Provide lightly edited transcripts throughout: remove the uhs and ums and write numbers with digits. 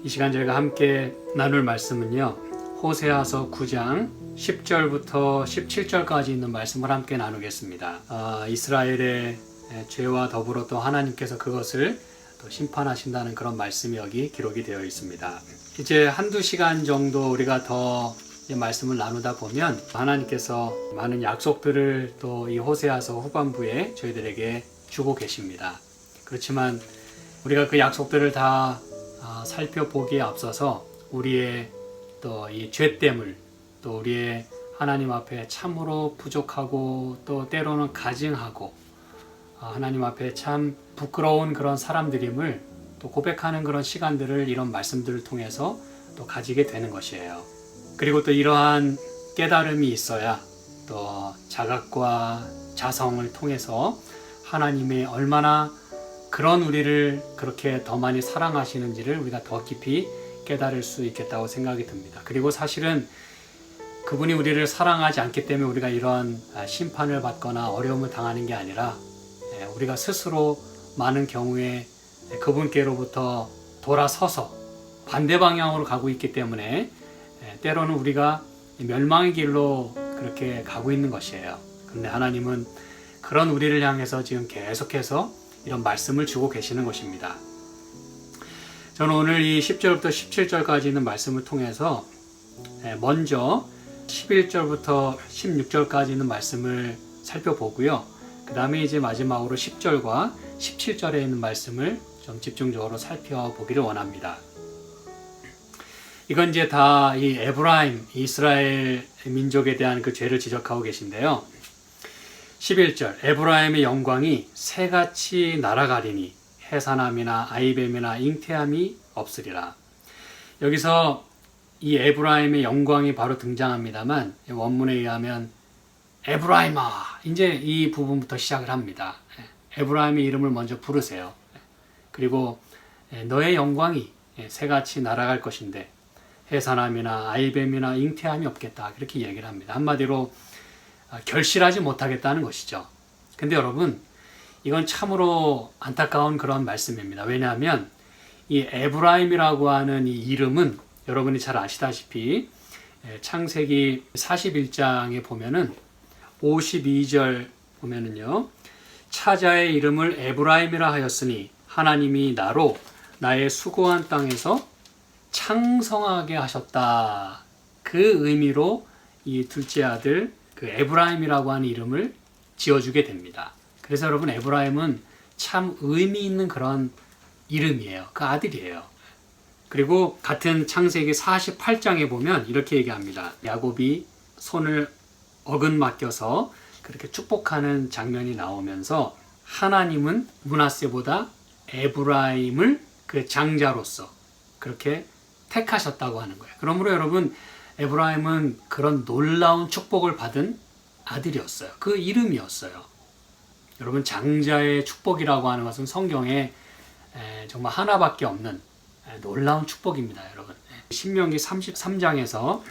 이 시간 저희가 함께 나눌 말씀은요, 호세아서 9장 10절부터 17절까지 있는 말씀을 함께 나누겠습니다. 이스라엘의 죄와 더불어 또 하나님께서 그것을 또 심판하신다는 그런 말씀이 여기 기록이 되어 있습니다. 이제 한두 시간 정도 우리가 더 말씀을 나누다 보면 하나님께서 많은 약속들을 또 이 호세아서 후반부에 저희들에게 주고 계십니다. 그렇지만 우리가 그 약속들을 다 살펴보기에 앞서서 우리의 또 이 죄됨을, 또 우리의 하나님 앞에 참으로 부족하고 또 때로는 가증하고 하나님 앞에 참 부끄러운 그런 사람들임을 또 고백하는 그런 시간들을 이런 말씀들을 통해서 또 가지게 되는 것이에요. 그리고 또 이러한 깨달음이 있어야 또 자각과 자성을 통해서 하나님의 얼마나 그런 우리를 그렇게 더 많이 사랑하시는지를 우리가 더 깊이 깨달을 수 있겠다고 생각이 듭니다. 그리고 사실은 그분이 우리를 사랑하지 않기 때문에 우리가 이런 심판을 받거나 어려움을 당하는 게 아니라 우리가 스스로 많은 경우에 그분께로부터 돌아서서 반대 방향으로 가고 있기 때문에 때로는 우리가 멸망의 길로 그렇게 가고 있는 것이에요. 그런데 하나님은 그런 우리를 향해서 지금 계속해서 이런 말씀을 주고 계시는 것입니다. 저는 오늘 이 10절부터 17절까지 있는 말씀을 통해서 먼저 11절부터 16절까지 있는 말씀을 살펴보고요. 그 다음에 이제 마지막으로 10절과 17절에 있는 말씀을 좀 집중적으로 살펴보기를 원합니다. 이건 이제 다 이 에브라임, 이스라엘 민족에 대한 그 죄를 지적하고 계신데요. 11절, 에브라임의 영광이 새같이 날아가리니 해산함이나 아이뱀이나 잉태함이 없으리라. 여기서 이 에브라임의 영광이 바로 등장합니다만 원문에 의하면 에브라임아, 이제 이 부분부터 시작을 합니다. 에브라임의 이름을 먼저 부르세요. 그리고 너의 영광이 새같이 날아갈 것인데 해산함이나 아이뱀이나 잉태함이 없겠다, 그렇게 얘기를 합니다. 한마디로 결실하지 못하겠다는 것이죠. 근데 여러분, 이건 참으로 안타까운 그런 말씀입니다. 왜냐하면 이 에브라임이라고 하는 이 이름은 여러분이 잘 아시다시피 창세기 41장에 보면은 52절 보면은요, 차자의 이름을 에브라임이라 하였으니 하나님이 나로 나의 수고한 땅에서 창성하게 하셨다. 그 의미로 이 둘째 아들 그 에브라임이라고 하는 이름을 지어주게 됩니다. 그래서 여러분, 에브라임은 참 의미 있는 그런 이름이에요. 그 아들이에요. 그리고 같은 창세기 48장에 보면 이렇게 얘기합니다. 야곱이 손을 어근 맡겨서 그렇게 축복하는 장면이 나오면서 하나님은 므낫세보다 에브라임을 그 장자로서 그렇게 택하셨다고 하는 거예요. 그러므로 여러분, 에브라임은 그런 놀라운 축복을 받은 아들이었어요. 그 이름이었어요. 여러분, 장자의 축복이라고 하는 것은 성경에 정말 하나밖에 없는 놀라운 축복입니다. 여러분, 신명기 33장에서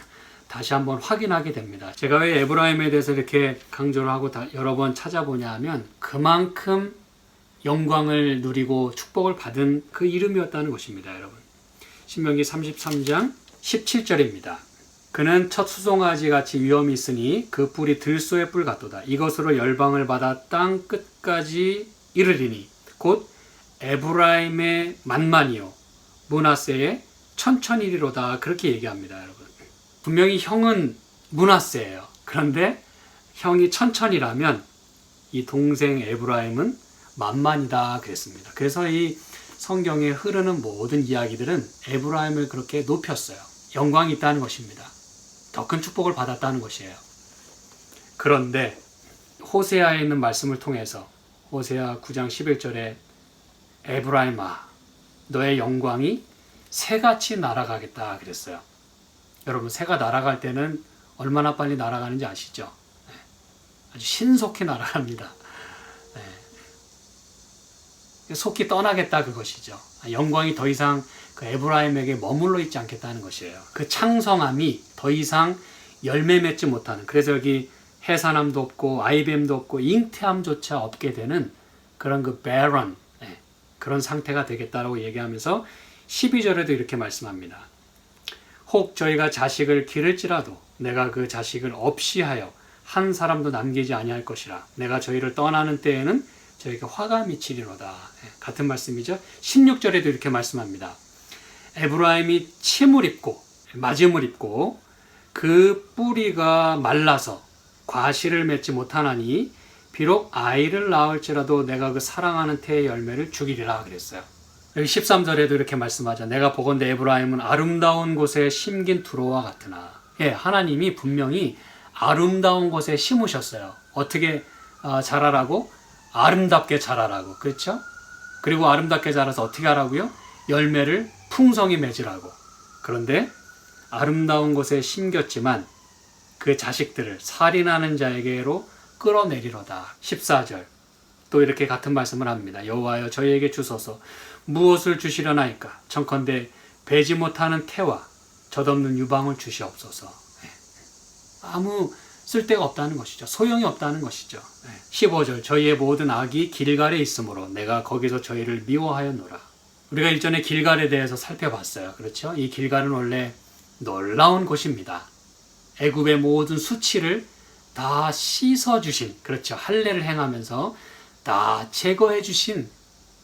다시 한번 확인하게 됩니다. 제가 왜 에브라임에 대해서 이렇게 강조를 하고 여러 번 찾아보냐 하면 그만큼 영광을 누리고 축복을 받은 그 이름이었다는 것입니다. 여러분, 신명기 33장 17절입니다. 그는 첫 수송아지 같이 위엄이 있으니 그 뿔이 들소의 뿔 같도다. 이것으로 열방을 받아 땅 끝까지 이르리니 곧 에브라임의 만만이요 므낫세의 천천이리로다. 그렇게 얘기합니다. 여러분, 분명히 형은 므낫세예요. 그런데 형이 천천이라면 이 동생 에브라임은 만만이다 그랬습니다. 그래서 이 성경에 흐르는 모든 이야기들은 에브라임을 그렇게 높였어요. 영광이 있다는 것입니다. 더 큰 축복을 받았다는 것이에요. 그런데 호세아에 있는 말씀을 통해서 호세아 9장 11절에 에브라임아, 너의 영광이 새같이 날아가겠다 그랬어요. 여러분, 새가 날아갈 때는 얼마나 빨리 날아가는지 아시죠? 아주 신속히 날아갑니다. 속히 떠나겠다 그것이죠. 영광이 더 이상 그 에브라임에게 머물러 있지 않겠다는 것이에요. 그 창성함이 더 이상 열매 맺지 못하는, 그래서 여기 해산함도 없고 아이뱀도 없고 잉태함조차 없게 되는 그런 그 barren, 그런 상태가 되겠다라고 얘기하면서 12절에도 이렇게 말씀합니다. 혹 저희가 자식을 기를지라도 내가 그 자식을 없이 하여 한 사람도 남기지 아니할 것이라. 내가 저희를 떠나는 때에는 저희가 화가 미치리로다. 같은 말씀이죠. 16절에도 이렇게 말씀합니다. 에브라임이 침을 입고 맞음을 입고 그 뿌리가 말라서 과실을 맺지 못하나니 비록 아이를 낳을지라도 내가 그 사랑하는 태의 열매를 죽이리라 그랬어요. 여기 13절에도 이렇게 말씀하죠. 내가 보건대 에브라임은 아름다운 곳에 심긴 두로와 같으나. 하나님이 분명히 아름다운 곳에 심으셨어요. 어떻게 자라라고? 아름답게 자라라고. 그렇죠? 그리고 아름답게 자라서 어떻게 하라고요? 열매를 풍성히 맺으라고. 그런데 아름다운 곳에 심겼지만 그 자식들을 살인하는 자에게로 끌어내리로다. 14절 또 이렇게 같은 말씀을 합니다. 여호와여 저희에게 주소서 무엇을 주시려나이까? 청컨대 배지 못하는 태와 젖없는 유방을 주시옵소서. 아무 쓸데가 없다는 것이죠. 소용이 없다는 것이죠. 15절 저희의 모든 악이 길갈에 있으므로 내가 거기서 저희를 미워하였노라. 우리가 일전에 길갈에 대해서 살펴봤어요. 그렇죠? 이 길갈은 원래 놀라운 곳입니다. 애굽의 모든 수치를 다 씻어주신, 그렇죠. 할례를 행하면서 다 제거해주신,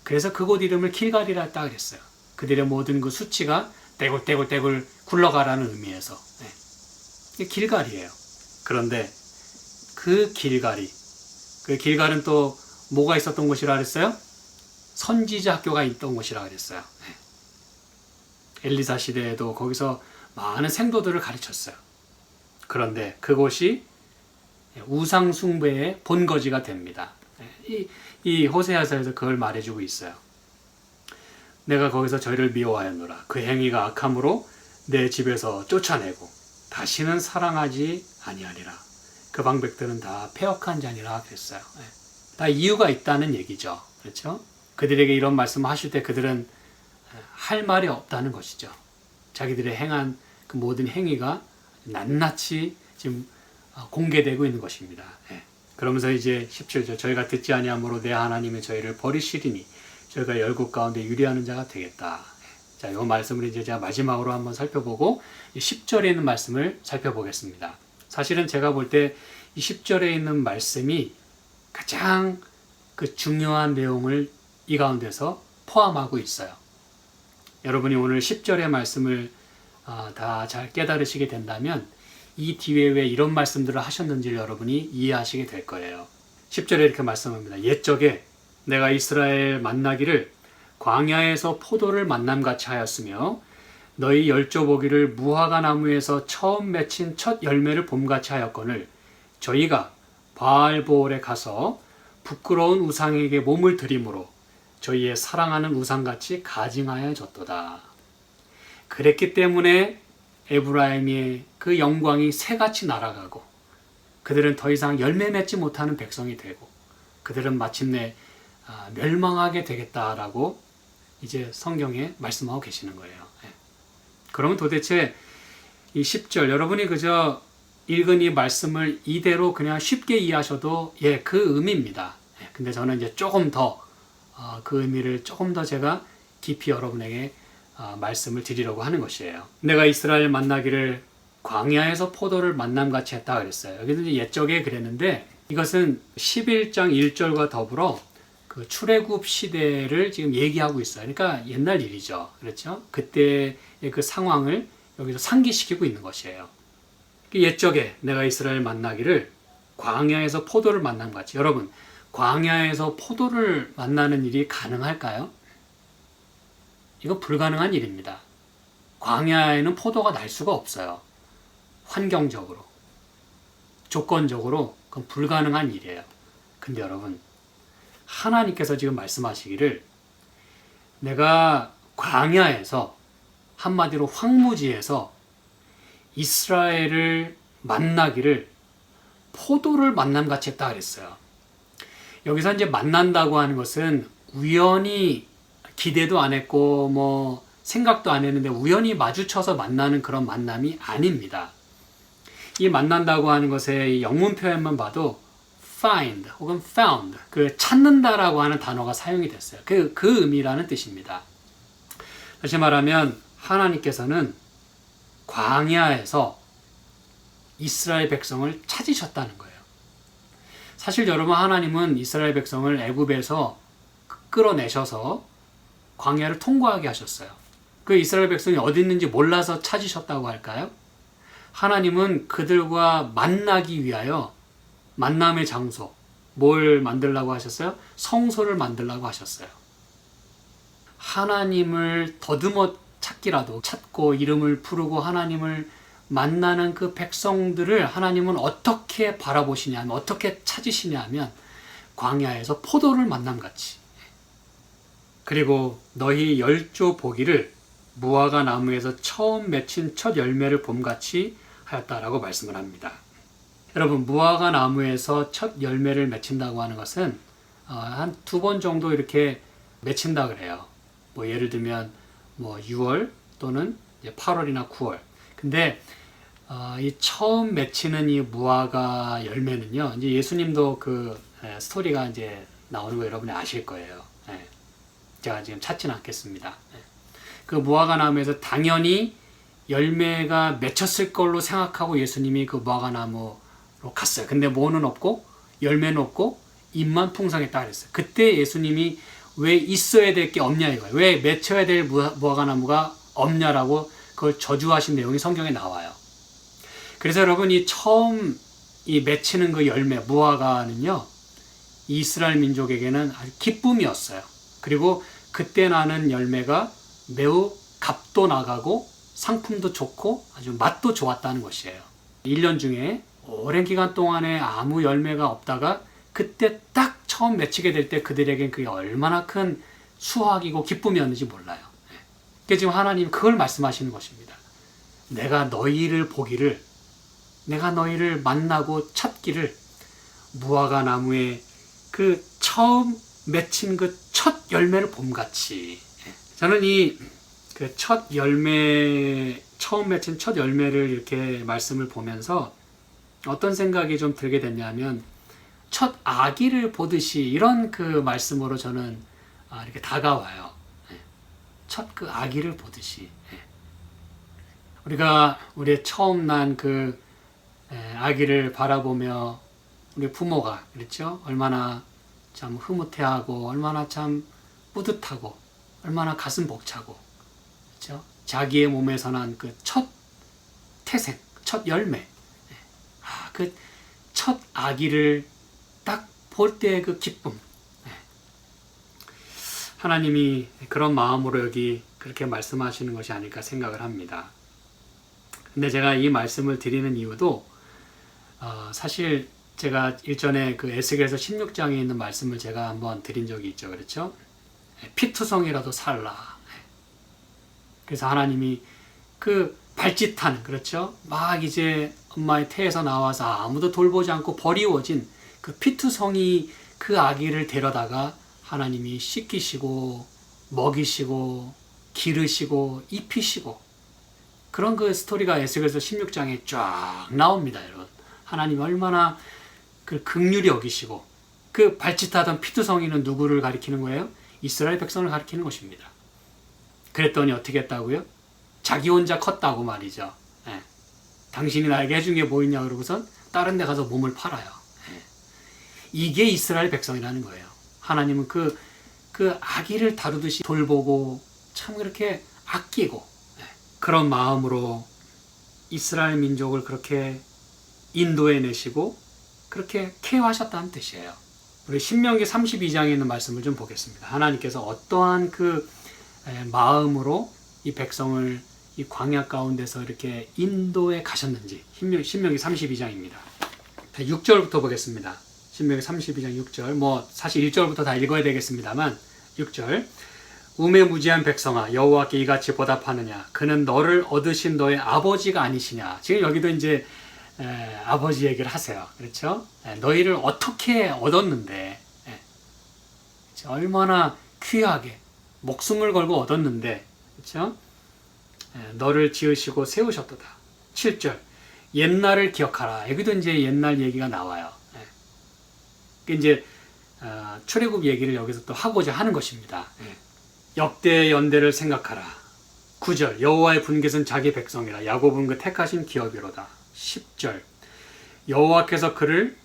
그래서 그곳 이름을 길갈이라 했다 그랬어요. 그들의 모든 그 수치가 떼굴떼굴떼굴 굴러가라는 의미에서. 이게 길갈이에요. 그런데 그 길갈은 또 뭐가 있었던 곳이라 그랬어요? 선지자 학교가 있던 곳이라 그랬어요. 엘리사 시대에도 거기서 많은 생도들을 가르쳤어요. 그런데 그곳이 우상 숭배의 본거지가 됩니다. 이 호세아서에서 그걸 말해주고 있어요. 내가 거기서 저희를 미워하였노라. 그 행위가 악함으로 내 집에서 쫓아내고 다시는 사랑하지 아니하리라. 그 방백들은 다 패역한 자니라 그랬어요. 다 이유가 있다는 얘기죠. 그렇죠? 그들에게 이런 말씀을 하실 때 그들은 할 말이 없다는 것이죠. 자기들의 행한 그 모든 행위가 낱낱이 지금 공개되고 있는 것입니다. 그러면서 이제 17절 저희가 듣지 아니함으로 내 하나님이 저희를 버리시리니 저희가 열국 가운데 유리하는 자가 되겠다. 자, 이 말씀을 이제 제가 마지막으로 한번 살펴보고 10절에 있는 말씀을 살펴보겠습니다. 사실은 제가 볼 때 이 10절에 있는 말씀이 가장 그 중요한 내용을 이 가운데서 포함하고 있어요. 여러분이 오늘 10절의 말씀을 다 잘 깨달으시게 된다면 이 뒤에 왜 이런 말씀들을 하셨는지를 여러분이 이해하시게 될 거예요. 10절에 이렇게 말씀합니다. 옛적에 내가 이스라엘 만나기를 광야에서 포도를 만남같이 하였으며 너희 열조보기를 무화과 나무에서 처음 맺힌 첫 열매를 봄같이 하였거늘 저희가 바알보올에 가서 부끄러운 우상에게 몸을 들임으로 저희의 사랑하는 우상같이 가증하여졌도다. 그랬기 때문에 에브라임의 그 영광이 새같이 날아가고 그들은 더 이상 열매 맺지 못하는 백성이 되고 그들은 마침내 멸망하게 되겠다라고 이제 성경에 말씀하고 계시는 거예요. 그러면 도대체 이 10절 여러분이 그저 읽은 이 말씀을 이대로 그냥 쉽게 이해하셔도 그 의미입니다. 근데 저는 이제 조금 더 그 의미를 조금 더 제가 깊이 여러분에게 말씀을 드리려고 하는 것이에요. 내가 이스라엘 만나기를 광야에서 포도를 만남같이 했다 그랬어요. 여기는 이제 옛적에 그랬는데 이것은 11장 1절과 더불어 그 출애굽 시대를 지금 얘기하고 있어요. 그러니까 옛날 일이죠. 그렇죠? 그때의 그 상황을 여기서 상기시키고 있는 것이에요. 옛적에 내가 이스라엘 만나기를 광야에서 포도를 만남같이. 여러분, 광야에서 포도를 만나는 일이 가능할까요? 이거 불가능한 일입니다. 광야에는 포도가 날 수가 없어요. 환경적으로, 조건적으로 그건 불가능한 일이에요. 근데 여러분, 하나님께서 지금 말씀하시기를 내가 광야에서 한마디로 황무지에서 이스라엘을 만나기를 포도를 만남같이 했다 그랬어요. 여기서 이제 만난다고 하는 것은 우연히 기대도 안 했고 뭐 생각도 안 했는데 우연히 마주쳐서 만나는 그런 만남이 아닙니다. 이 만난다고 하는 것의 영문 표현만 봐도 find 혹은 found, 그 찾는다라고 하는 단어가 사용이 됐어요. 그 의미라는 뜻입니다. 다시 말하면 하나님께서는 광야에서 이스라엘 백성을 찾으셨다는 거예요. 사실 여러분, 하나님은 이스라엘 백성을 애굽에서 끌어내셔서 광야를 통과하게 하셨어요. 그 이스라엘 백성이 어디 있는지 몰라서 찾으셨다고 할까요? 하나님은 그들과 만나기 위하여 만남의 장소, 뭘 만들라고 하셨어요? 성소를 만들라고 하셨어요. 하나님을 더듬어 찾기라도 찾고 이름을 부르고 하나님을 만나는 그 백성들을 하나님은 어떻게 바라보시냐면, 어떻게 찾으시냐면 광야에서 포도를 만남같이. 그리고 너희 열조 보기를 무화과 나무에서 처음 맺힌 첫 열매를 봄같이 하였다라고 말씀을 합니다. 여러분, 무화과 나무에서 첫 열매를 맺힌다고 하는 것은 한 2번 정도 이렇게 맺힌다 그래요. 뭐 예를 들면 뭐 6월 또는 8월이나 9월. 근데 이 처음 맺히는 이 무화과 열매는요, 이제 예수님도 그 스토리가 이제 나오는 거 여러분이 아실 거예요. 제가 지금 찾지는 않겠습니다. 그 무화과 나무에서 당연히 열매가 맺혔을 걸로 생각하고 예수님이 그 무화과 나무로 갔어요. 근데 뭐는 없고 열매는 없고 잎만 풍성했다 그랬어요. 그때 예수님이 왜 있어야 될 게 없냐 이거예요. 왜 맺혀야 될 무화과 나무가 없냐라고 그걸 저주하신 내용이 성경에 나와요. 그래서 여러분, 이 처음 이 맺히는 그 열매 무화과는요, 이스라엘 민족에게는 아주 기쁨이었어요. 그리고 그때 나는 열매가 매우 값도 나가고 상품도 좋고 아주 맛도 좋았다는 것이에요. 1년 중에 오랜 기간 동안에 아무 열매가 없다가 그때 딱 처음 맺히게 될 때 그들에겐 그게 얼마나 큰 수확이고 기쁨이었는지 몰라요. 그러니까 지금 하나님 그걸 말씀하시는 것입니다. 내가 너희를 보기를, 내가 너희를 만나고 찾기를 무화과 나무에 그 처음 맺힌 그 첫 열매를 봄같이. 저는 이 그 첫 열매, 처음 맺힌 첫 열매를 이렇게 말씀을 보면서 어떤 생각이 좀 들게 됐냐면, 첫 아기를 보듯이 이런 그 말씀으로 저는 이렇게 다가와요. 첫 그 아기를 보듯이. 우리가 우리의 처음 난 그 아기를 바라보며 우리 부모가 그렇죠? 얼마나 참 흐뭇해하고 얼마나 참 뿌듯하고 얼마나 가슴 벅차고, 그렇죠? 자기의 몸에서 난 그 첫 태생, 첫 열매, 그 첫 아기를 딱 볼 때의 그 기쁨. 하나님이 그런 마음으로 여기 그렇게 말씀하시는 것이 아닐까 생각을 합니다. 근데 제가 이 말씀을 드리는 이유도 사실 제가 일전에 그 에스겔서 16장에 있는 말씀을 제가 한번 드린 적이 있죠. 그렇죠? 피투성이라도 살라. 그래서 하나님이 그 발짓한, 그렇죠? 막 이제 엄마의 태에서 나와서 아무도 돌보지 않고 버리워진 그 피투성이 그 아기를 데려다가 하나님이 씻기시고 먹이시고 기르시고 입히시고, 그런 그 스토리가 에스겔서 16장에 쫙 나옵니다. 여러분, 하나님이 얼마나 그 긍휼히 여기시고, 그 발짓하던 피투성이는 누구를 가리키는 거예요? 이스라엘 백성을 가리키는 것입니다. 그랬더니 어떻게 했다고요? 자기 혼자 컸다고 말이죠. 당신이 나에게 해준 게 뭐 있냐 그러고선 다른 데 가서 몸을 팔아요. 이게 이스라엘 백성이라는 거예요. 하나님은 그 아기를 다루듯이 돌보고 참 그렇게 아끼고, 그런 마음으로 이스라엘 민족을 그렇게 인도해 내시고 그렇게 케어하셨다는 뜻이에요. 우리 신명기 32장에 있는 말씀을 좀 보겠습니다. 하나님께서 어떠한 그 마음으로 이 백성을 이 광야 가운데서 이렇게 인도해 가셨는지, 신명기 32장입니다. 6절부터 보겠습니다. 신명기 32장 6절, 뭐 사실 1절부터 다 읽어야 되겠습니다만 6절, 우매무지한 백성아 여호와께 이같이 보답하느냐, 그는 너를 얻으신 너의 아버지가 아니시냐. 지금 여기도 이제 아버지 얘기를 하세요. 그렇죠? 너희를 어떻게 얻었는데, 얼마나 귀하게 목숨을 걸고 얻었는데, 그렇죠? 너를 지으시고 세우셨도다. 7절, 옛날을 기억하라. 여기도 이제 옛날 얘기가 나와요. 이제 출애굽 얘기를 여기서 또 하고자 하는 것입니다. 역대 연대를 생각하라. 9절 여호와의 분깃은 자기 백성이라 야곱은 그 택하신 기업이로다. 10절 여호와께서 그를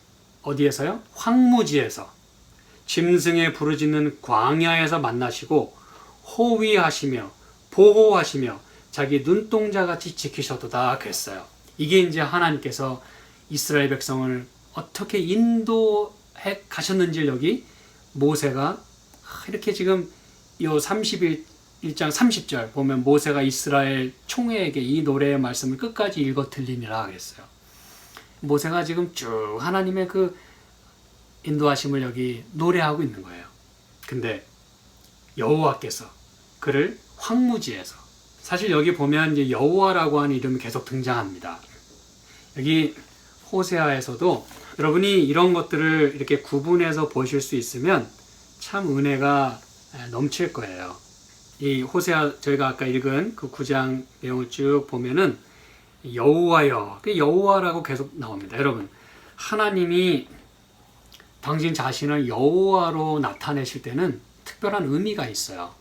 어디에서요? 황무지에서 짐승의 부르짖는 광야에서 만나시고 호위하시며 보호하시며 자기 눈동자같이 지키셔도다 그랬어요. 이게 이제 하나님께서 이스라엘 백성을 어떻게 인도해 가셨는지를 여기 모세가 이렇게 지금 이 31장 30절 보면 모세가 이스라엘 총회에게 이 노래의 말씀을 끝까지 읽어 들리니라 그랬어요. 모세가 지금 쭉 하나님의 그 인도하심을 여기 노래하고 있는 거예요. 근데 여호와께서 그를 황무지에서, 사실 여기 보면 이제 여호와라고 하는 이름이 계속 등장합니다. 여기 호세아에서도 여러분이 이런 것들을 이렇게 구분해서 보실 수 있으면 참 은혜가 넘칠 거예요. 이 호세아 저희가 아까 읽은 그 9장 내용을 쭉 보면은 여호와여, 여호와라고 계속 나옵니다. 여러분, 하나님이 당신 자신을 여호와로 나타내실 때는 특별한 의미가 있어요.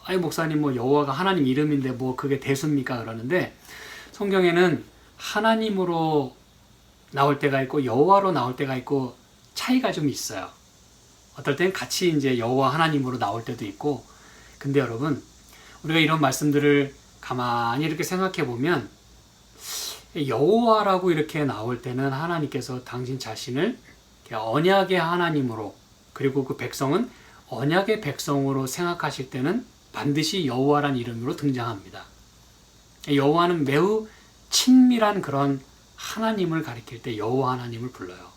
아니 목사님 뭐 여호와가 하나님 이름인데 뭐 그게 대수입니까? 그러는데 성경에는 하나님으로 나올 때가 있고 여호와로 나올 때가 있고 차이가 좀 있어요. 어떨 땐 같이 이제 여호와 하나님으로 나올 때도 있고. 근데 여러분, 우리가 이런 말씀들을 가만히 이렇게 생각해 보면 여호와라고 이렇게 나올 때는 하나님께서 당신 자신을 언약의 하나님으로, 그리고 그 백성은 언약의 백성으로 생각하실 때는 반드시 여호와란 이름으로 등장합니다. 여호와는 매우 친밀한 그런 하나님을 가리킬 때 여호와 하나님을 불러요.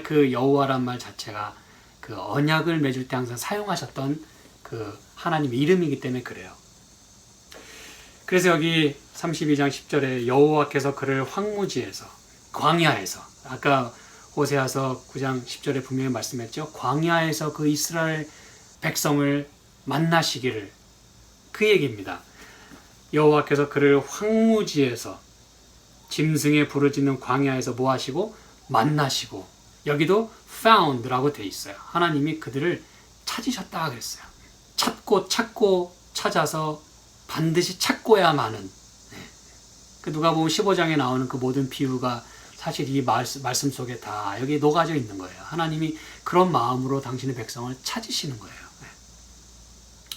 그 여호와란 말 자체가 그 언약을 맺을 때 항상 사용하셨던 그 하나님의 이름이기 때문에 그래요. 그래서 여기 32장 10절에 여호와께서 그를 황무지에서, 광야에서, 아까 호세아서 9장 10절에 분명히 말씀했죠. 광야에서 그 이스라엘 백성을 만나시기를, 그 얘기입니다. 여호와께서 그를 황무지에서 짐승의 부르짖는 광야에서 뭐 하시고? 만나시고. 여기도 found라고 돼 있어요. 하나님이 그들을 찾으셨다 그랬어요. 찾고 찾아서 반드시 찾고야만은. 그 누가복음 15장에 나오는 그 모든 비유가 사실 이 말씀 속에 다 여기 녹아져 있는 거예요. 하나님이 그런 마음으로 당신의 백성을 찾으시는 거예요.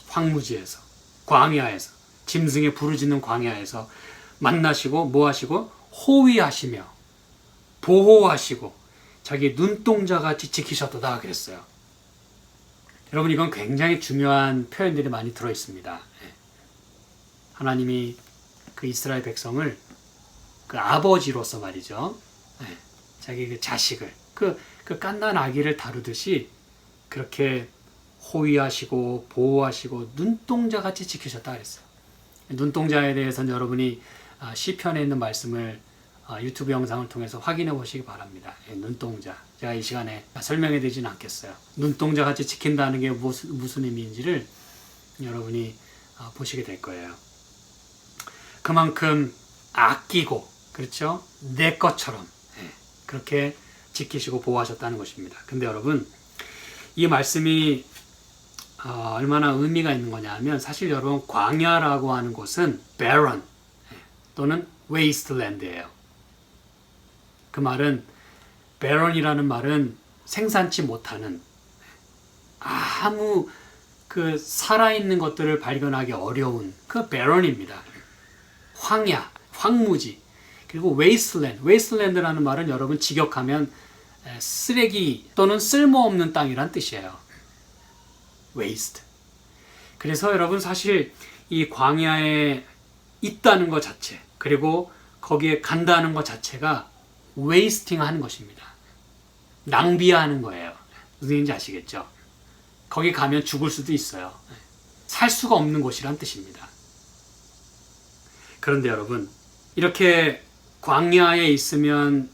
황무지에서, 광야에서, 짐승의 부르짖는 광야에서 만나시고 뭐 하시고? 호위하시며 보호하시고 자기 눈동자같이 지키셨도다 그랬어요. 여러분, 이건 굉장히 중요한 표현들이 많이 들어있습니다. 하나님이 그 이스라엘 백성을 그 아버지로서 말이죠. 자기 그 자식을, 그 갓난 아기를 다루듯이 그렇게 호위하시고 보호하시고 눈동자같이 지키셨다 그랬어요. 눈동자에 대해서는 여러분이 시편에 있는 말씀을 유튜브 영상을 통해서 확인해 보시기 바랍니다. 눈동자. 제가 이 시간에 설명해 드리지는 않겠어요. 눈동자 같이 지킨다는 게 무슨 의미인지를 여러분이 보시게 될 거예요. 그만큼 아끼고, 그렇죠? 내 것처럼 그렇게 지키시고 보호하셨다는 것입니다. 근데 여러분, 이 말씀이 얼마나 의미가 있는 거냐 하면, 사실 여러분, 광야라고 하는 곳은 barren 또는 wasteland예요. 그 말은, barren이라는 말은 생산치 못하는, 아무 그 살아있는 것들을 발견하기 어려운 그 barren입니다. 황야, 황무지. 그리고 wasteland라는 말은 여러분 직역하면 쓰레기 또는 쓸모없는 땅이란 뜻이에요. waste. 그래서 여러분, 사실 이 광야에 있다는 것 자체, 그리고 거기에 간다는 것 자체가 wasting 하는 것입니다. 낭비하는 거예요. 무슨 얘기인지 아시겠죠? 거기 가면 죽을 수도 있어요. 살 수가 없는 곳이란 뜻입니다. 그런데 여러분, 이렇게 광야에 있으면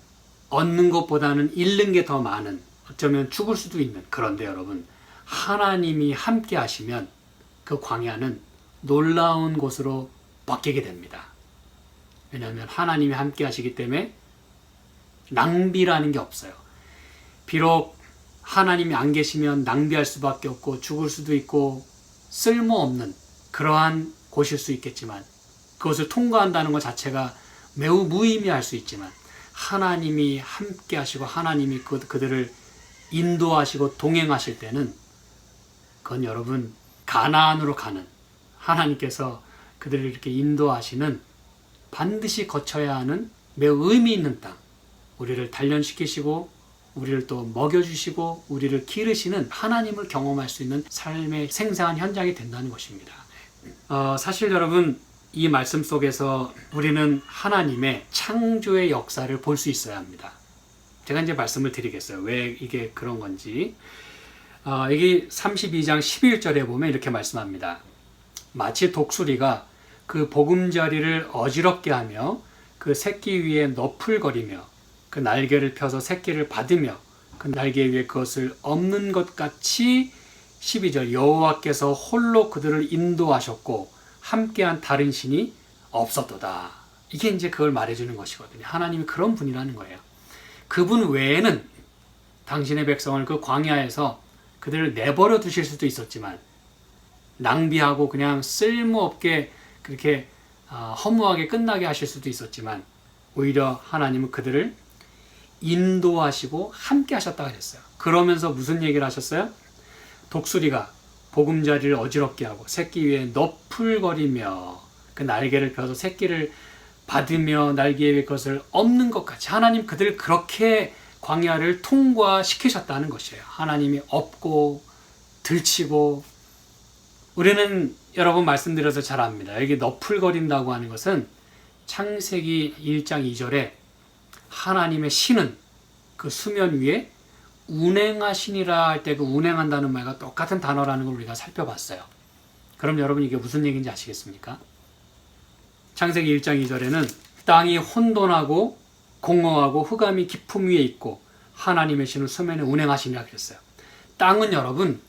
얻는 것보다는 잃는 게 더 많은, 어쩌면 죽을 수도 있는, 그런데 여러분, 하나님이 함께 하시면 그 광야는 놀라운 곳으로 바뀌게 됩니다. 왜냐하면 하나님이 함께 하시기 때문에 낭비라는 게 없어요. 비록 하나님이 안 계시면 낭비할 수밖에 없고 죽을 수도 있고 쓸모없는 그러한 곳일 수 있겠지만 그것을 통과한다는 것 자체가 매우 무의미할 수 있지만 하나님이 함께 하시고 하나님이 그들을 인도하시고 동행하실 때는 그건 여러분 가나안으로 가는 하나님께서 그들을 이렇게 인도하시는 반드시 거쳐야 하는 매우 의미 있는 땅, 우리를 단련시키시고 우리를 또 먹여주시고 우리를 기르시는 하나님을 경험할 수 있는 삶의 생생한 현장이 된다는 것입니다. 사실 여러분 이 말씀 속에서 우리는 하나님의 창조의 역사를 볼 수 있어야 합니다. 제가 이제 말씀을 드리겠어요. 왜 이게 그런 건지. 여기 32장 11절에 보면 이렇게 말씀합니다. 마치 독수리가 그 보금자리를 어지럽게 하며 그 새끼 위에 너풀거리며 그 날개를 펴서 새끼를 받으며 그 날개 위에 그것을 엎는 것 같이 12절 여호와께서 홀로 그들을 인도하셨고 함께한 다른 신이 없었도다. 이게 이제 그걸 말해주는 것이거든요. 하나님이 그런 분이라는 거예요. 그분 외에는 당신의 백성을 그 광야에서 그들을 내버려 두실 수도 있었지만 낭비하고 그냥 쓸모없게 그렇게 허무하게 끝나게 하실 수도 있었지만 오히려 하나님은 그들을 인도하시고 함께 하셨다고 했어요. 그러면서 무슨 얘기를 하셨어요? 독수리가 보금자리를 어지럽게 하고 새끼 위에 너풀거리며 그 날개를 펴서 새끼를 받으며 날개 위에 것을 엎는 것 같이 하나님 그들을 그렇게 광야를 통과시키셨다는 것이에요. 하나님이 엎고 들치고 우리는 여러 번 말씀드려서 잘 압니다. 여기 너풀거린다고 하는 것은 창세기 1장 2절에 하나님의 신은 그 수면 위에 운행하시니라 할 때 그 운행한다는 말과 똑같은 단어라는 걸 우리가 살펴봤어요. 그럼 여러분 이게 무슨 얘기인지 아시겠습니까? 창세기 1장 2절에는 땅이 혼돈하고 공허하고 흑암이 깊음 위에 있고 하나님의 신은 수면에 운행하시니라 그랬어요. 땅은 여러분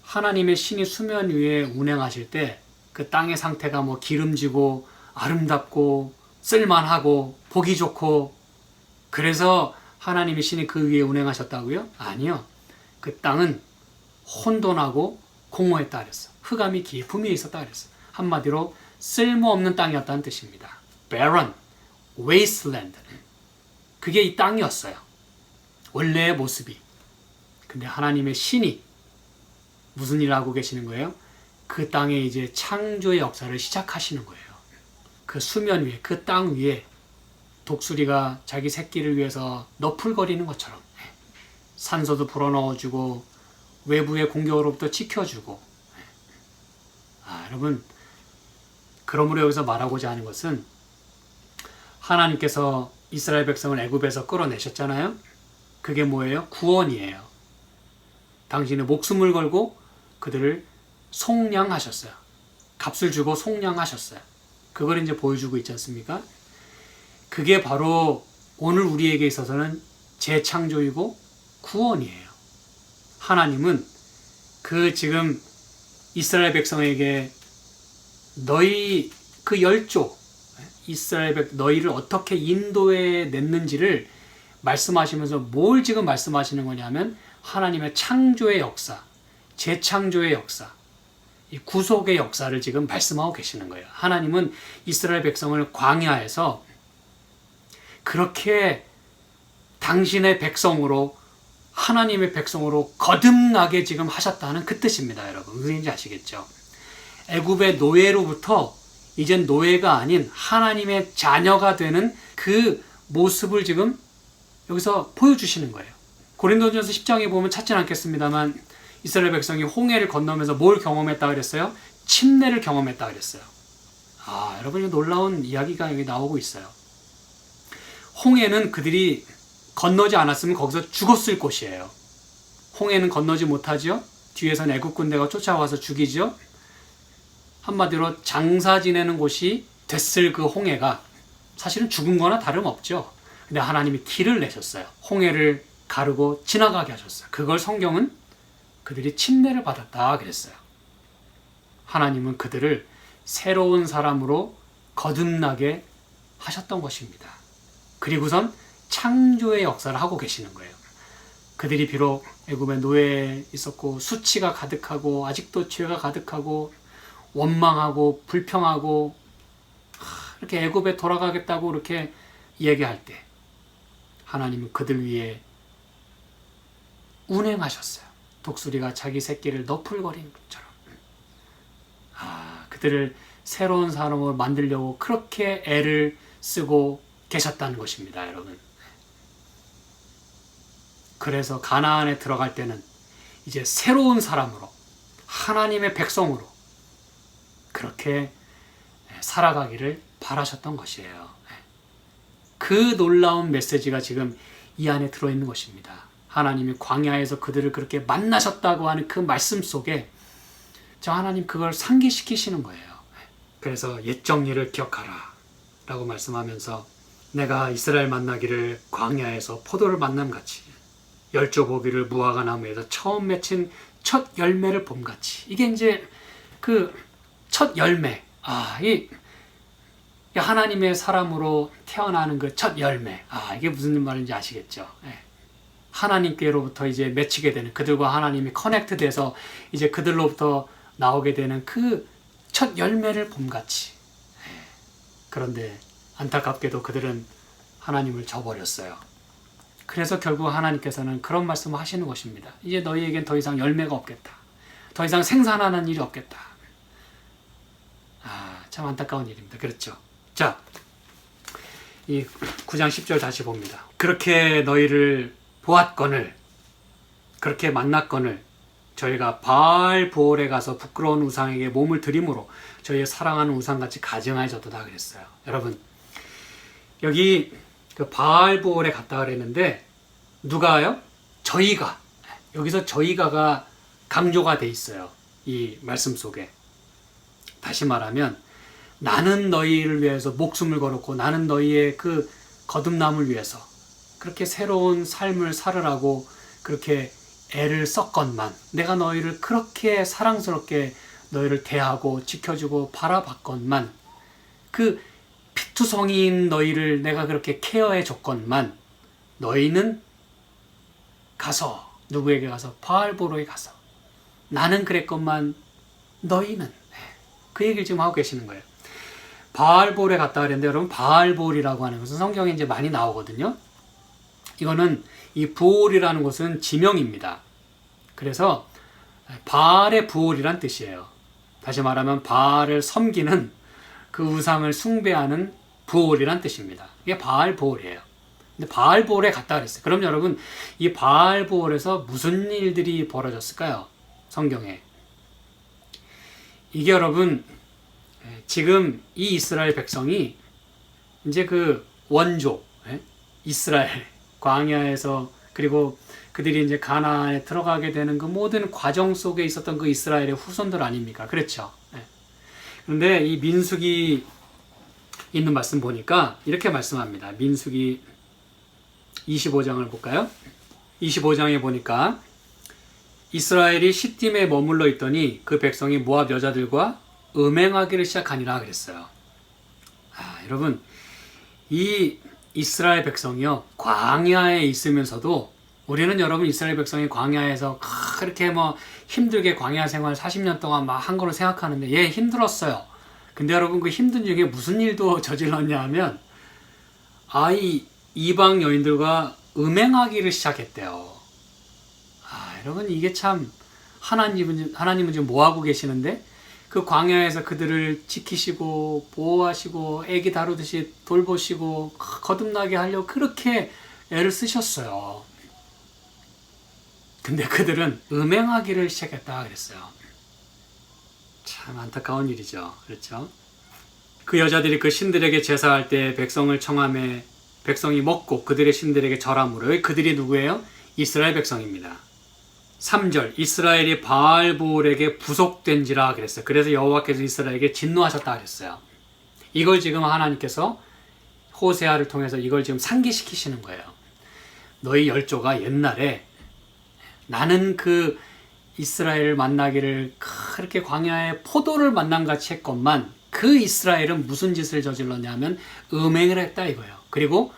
하나님의 신이 수면 위에 운행하실 때 그 땅의 상태가 뭐 기름지고 아름답고 쓸만하고 보기 좋고 그래서 하나님의 신이 그 위에 운행하셨다고요? 아니요. 그 땅은 혼돈하고 공허했다 그랬어. 흑암이 깊음 위에 있었다 그랬어. 한마디로 쓸모없는 땅이었다는 뜻입니다. barren, wasteland. 그게 이 땅이었어요. 원래의 모습이. 근데 하나님의 신이 무슨 일을 하고 계시는 거예요? 그 땅에 이제 창조의 역사를 시작하시는 거예요. 그 수면 위에, 그 땅 위에 독수리가 자기 새끼를 위해서 너풀거리는 것처럼 산소도 불어넣어주고 외부의 공격으로부터 지켜주고 여러분 그러므로 여기서 말하고자 하는 것은 하나님께서 이스라엘 백성을 애굽에서 끌어내셨잖아요. 그게 뭐예요? 구원이에요. 당신의 목숨을 걸고 그들을 속량하셨어요. 값을 주고 속량하셨어요. 그걸 이제 보여주고 있지 않습니까? 그게 바로 오늘 우리에게 있어서는 재창조이고 구원이에요. 하나님은 그 지금 이스라엘 백성에게 너희 그 열조 이스라엘 너희를 어떻게 인도해 냈는지를 말씀하시면서 뭘 지금 말씀하시는 거냐면 하나님의 창조의 역사, 재창조의 역사, 이 구속의 역사를 지금 말씀하고 계시는 거예요. 하나님은 이스라엘 백성을 광야에서 그렇게 당신의 백성으로 하나님의 백성으로 거듭나게 지금 하셨다는 그 뜻입니다. 여러분 무슨 얘기인지 아시겠죠? 애굽의 노예로부터 이젠 노예가 아닌 하나님의 자녀가 되는 그 모습을 지금 여기서 보여주시는 거예요. 고린도전서 10장에 보면 찾진 않겠습니다만 이스라엘 백성이 홍해를 건너면서 뭘 경험했다 그랬어요? 침례를 경험했다 그랬어요. 여러분 놀라운 이야기가 여기 나오고 있어요. 홍해는 그들이 건너지 않았으면 거기서 죽었을 곳이에요. 홍해는 건너지 못하죠. 뒤에서 애굽 군대가 쫓아와서 죽이죠. 한마디로 장사 지내는 곳이 됐을 그 홍해가 사실은 죽은 거나 다름없죠. 근데 하나님이 길을 내셨어요. 홍해를 가르고 지나가게 하셨어요. 그걸 성경은 그들이 침례를 받았다 그랬어요. 하나님은 그들을 새로운 사람으로 거듭나게 하셨던 것입니다. 그리고선 창조의 역사를 하고 계시는 거예요. 그들이 비록 애굽의 노예에 있었고 수치가 가득하고 아직도 죄가 가득하고 원망하고 불평하고 이렇게 애굽에 돌아가겠다고 이렇게 얘기할 때 하나님은 그들 위에 운행하셨어요. 독수리가 자기 새끼를 너풀거리는 것처럼. 그들을 새로운 사람으로 만들려고 그렇게 애를 쓰고 계셨다는 것입니다, 여러분. 그래서 가나안에 들어갈 때는 이제 새로운 사람으로, 하나님의 백성으로 그렇게 살아가기를 바라셨던 것이에요. 그 놀라운 메시지가 지금 이 안에 들어있는 것입니다. 하나님이 광야에서 그들을 그렇게 만나셨다고 하는 그 말씀 속에 저 하나님 그걸 상기시키시는 거예요. 그래서 옛 정리를 기억하라 라고 말씀하면서 내가 이스라엘 만나기를 광야에서 포도를 만남같이 열조보기를 무화과 나무에서 처음 맺힌 첫 열매를 봄같이. 이게 이제 그 첫 열매. 이 하나님의 사람으로 태어나는 그 첫 열매. 이게 무슨 말인지 아시겠죠? 하나님께로부터 이제 맺히게 되는, 그들과 하나님이 커넥트 돼서 이제 그들로부터 나오게 되는 그 첫 열매를 봄같이. 그런데 안타깝게도 그들은 하나님을 저버렸어요. 그래서 결국 하나님께서는 그런 말씀을 하시는 것입니다. 이제 너희에겐 더 이상 열매가 없겠다. 더 이상 생산하는 일이 없겠다. 참 안타까운 일입니다. 그렇죠? 자, 이 9장 10절 다시 봅니다. 그렇게 너희를 보았거늘, 그렇게 만났거늘 저희가 바알 보올에 가서 부끄러운 우상에게 몸을 들임으로 저희의 사랑하는 우상같이 가증하여졌다 그랬어요. 여러분, 여기 그 바알 보올에 갔다 그랬는데 누가요? 저희가. 여기서 저희가가 강조가 돼 있어요. 이 말씀 속에. 다시 말하면 나는 너희를 위해서 목숨을 걸었고 나는 너희의 그 거듭남을 위해서 그렇게 새로운 삶을 살으라고 그렇게 애를 썼건만, 내가 너희를 그렇게 사랑스럽게 너희를 대하고 지켜주고 바라봤건만, 그 피투성이인 너희를 내가 그렇게 케어해 줬건만, 너희는 가서, 누구에게 가서? 바알보로에 가서 나는 그랬건만 너희는, 그 얘기를 지금 하고 계시는 거예요. 바알볼에 갔다 그랬는데, 여러분, 바알볼이라고 하는 것은 성경에 이제 많이 나오거든요. 이거는 이 부올이라는 것은 지명입니다. 그래서 바알의 부올이란 뜻이에요. 다시 말하면 바알을 섬기는 그 우상을 숭배하는 부올이란 뜻입니다. 이게 바알볼이에요. 근데 바알볼에 갔다 그랬어요. 그럼 여러분, 이 바알볼에서 무슨 일들이 벌어졌을까요? 성경에. 이게 여러분, 지금 이 이스라엘 백성이 이제 그 원조, 이스라엘 광야에서, 그리고 그들이 이제 가나안에 들어가게 되는 그 모든 과정 속에 있었던 그 이스라엘의 후손들 아닙니까? 그렇죠? 그런데 이 민수기 있는 말씀 보니까 이렇게 말씀합니다. 민수기 25장을 볼까요? 25장에 보니까 이스라엘이 시딤에 머물러 있더니 그 백성이 모압 여자들과 음행하기를 시작하니라 그랬어요. 여러분, 이 이스라엘 백성이요, 광야에 있으면서도, 우리는 여러분 이스라엘 백성이 광야에서 그렇게 뭐 힘들게 광야 생활 40년 동안 막 한 거로 생각하는데, 힘들었어요. 근데 여러분, 그 힘든 중에 무슨 일도 저질렀냐 하면 이 이방 여인들과 음행하기를 시작했대요. 여러분, 이게 참 하나님은 지금 뭐 하고 계시는데, 그 광야에서 그들을 지키시고 보호하시고 애기 다루듯이 돌보시고 거듭나게 하려고 그렇게 애를 쓰셨어요. 근데 그들은 음행하기를 시작했다 그랬어요. 참 안타까운 일이죠. 그렇죠? 그 여자들이 그 신들에게 제사할 때 백성을 청함에 백성이 먹고 그들의 신들에게 절함으로. 그들이 누구예요? 이스라엘 백성입니다. 3절, 이스라엘이 바알볼에게 부속된지라 그랬어요. 그래서 여호와께서 이스라엘에게 진노하셨다 그랬어요. 이걸 지금 하나님께서 호세아를 통해서 이걸 지금 상기시키시는 거예요. 너희 열조가 옛날에 나는 그 이스라엘을 만나기를 그렇게 광야에 포도를 만남같이 했건만, 그 이스라엘은 무슨 짓을 저질렀냐면 음행을 했다 이거예요. 그리고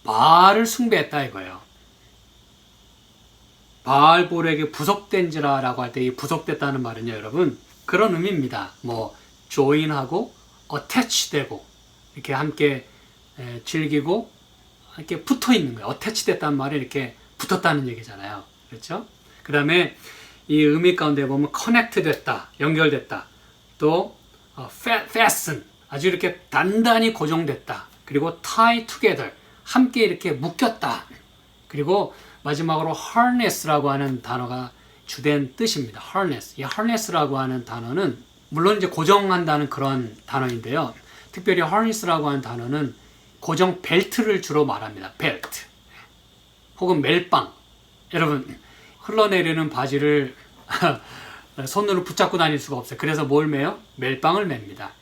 바알을 숭배했다 이거예요. 바알볼에게 부속된지라 라고 할 때 이 부속됐다는 말은요, 여러분, 그런 의미입니다. 뭐 join하고 attach 되고 이렇게 함께 즐기고 이렇게 붙어 있는 거예요. attach 됐다는 말이 이렇게 붙었다는 얘기잖아요. 그렇죠? 그 다음에 이 의미 가운데 보면 connect 됐다, 연결됐다. 또 fasten, 아주 이렇게 단단히 고정됐다. 그리고 tie together, 함께 이렇게 묶였다. 그리고 마지막으로 harness라고 하는 단어가 주된 뜻입니다. harness. 이 harness라고 하는 단어는 물론 이제 고정한다는 그런 단어인데요. 특별히 harness라고 하는 단어는 고정 벨트를 주로 말합니다. 벨트. 혹은 멜빵. 여러분, 흘러내리는 바지를 손으로 붙잡고 다닐 수가 없어요. 그래서 뭘 매요? 멜빵을 맵니다.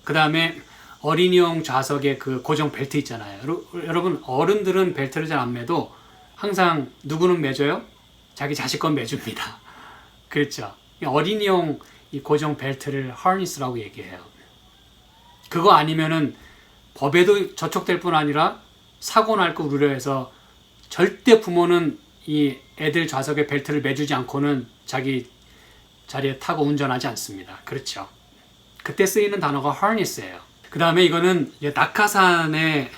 그 다음에 어린이용 좌석에 그 고정 벨트 있잖아요. 여러분, 어른들은 벨트를 잘 안 매도 항상 누구는 매줘요? 자기 자식 건 매줍니다. 그렇죠. 어린이용 이 고정 벨트를 harness라고 얘기해요. 그거 아니면은 법에도 저촉될 뿐 아니라 사고 날 거 우려해서 절대 부모는 이 애들 좌석에 벨트를 매주지 않고는 자기 자리에 타고 운전하지 않습니다. 그렇죠. 그때 쓰이는 단어가 harness예요. 그 다음에 이거는 이제 낙하산의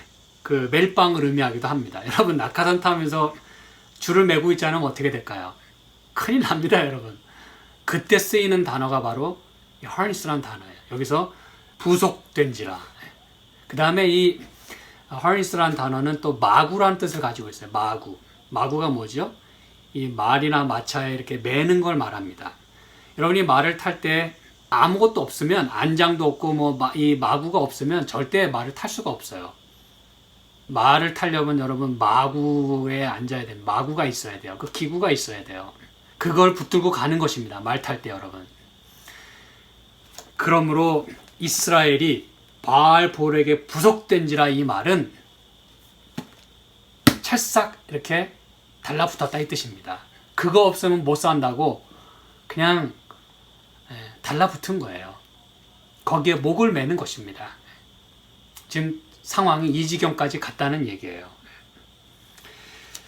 그 멜빵을 의미하기도 합니다. 여러분, 낙하산 타면서 줄을 매고 있지 않으면 어떻게 될까요? 큰일 납니다, 여러분. 그때 쓰이는 단어가 바로 이 harness라는 단어예요. 여기서 부속된지라. 그 다음에 이 harness라는 단어는 또 마구라는 뜻을 가지고 있어요. 마구. 마구가 뭐죠? 이 말이나 마차에 이렇게 매는 걸 말합니다. 여러분이 말을 탈 때 아무것도 없으면, 안장도 없고 뭐 이 마구가 없으면 절대 말을 탈 수가 없어요. 말을 타려면 여러분 마구에 앉아야 돼요. 마구가 있어야 돼요. 그 기구가 있어야 돼요. 그걸 붙들고 가는 것입니다. 말 탈 때 여러분. 그러므로 이스라엘이 바알볼에게 부속된지라, 이 말은 찰싹 이렇게 달라붙었다 이 뜻입니다. 그거 없으면 못 산다고 그냥 달라붙은 거예요. 거기에 목을 매는 것입니다. 지금 상황이 이 지경까지 갔다는 얘기예요.